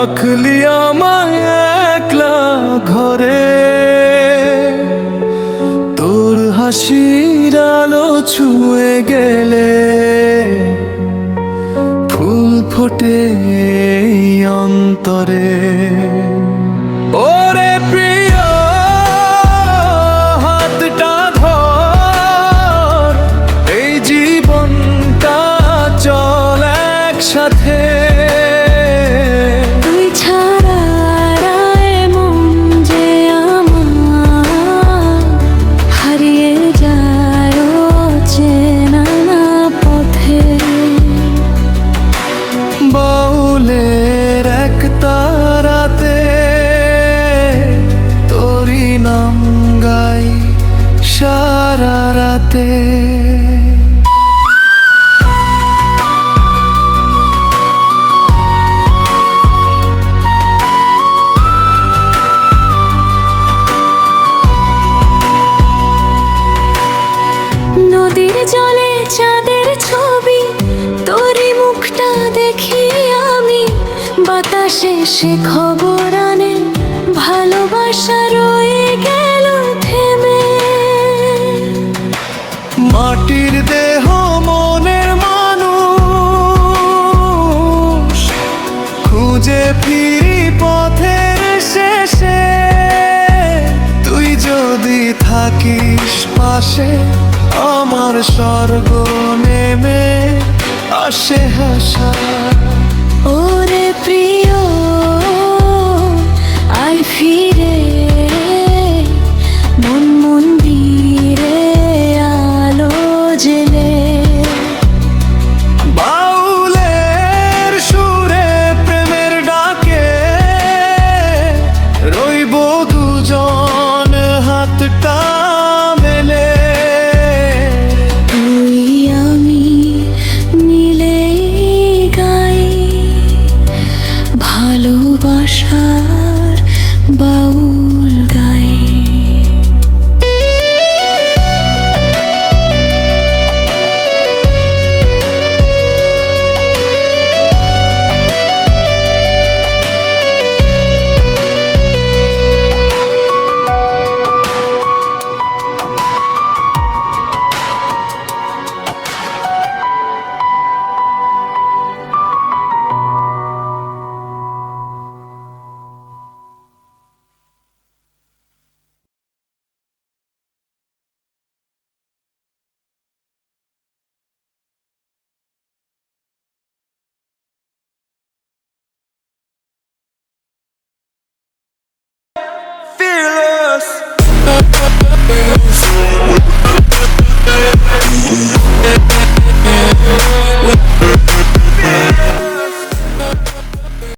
রাখলি আমায় একলা ঘরে, তোর হাসির আলো ছুঁয়ে গেলে ফুল ফোটে এই অন্তরে। ওরে প্রিয় হাতটা ধর, এই জীবনটা চল একসাথে। তুই ছাড়া এমন যে আমার হারিয়ে যায় চেনা না পথে। বাউলের এক তারাতে তোরি নাম গাই সারা রাতে। নদীর জলে চাঁদের ছবি, তোরই মুখটা দেখি আমি। বাতাসে সে খবর আনে, ভালোবাসা রয়ে গেল থেমে। মাটির দেহ মনের মানুষ, খুঁজে ফিরি পথের শেষে। তুই যদি থাকিস পাশে, আমার স্বর্গ নেমে আসে হাসা। ওরে প্রিয়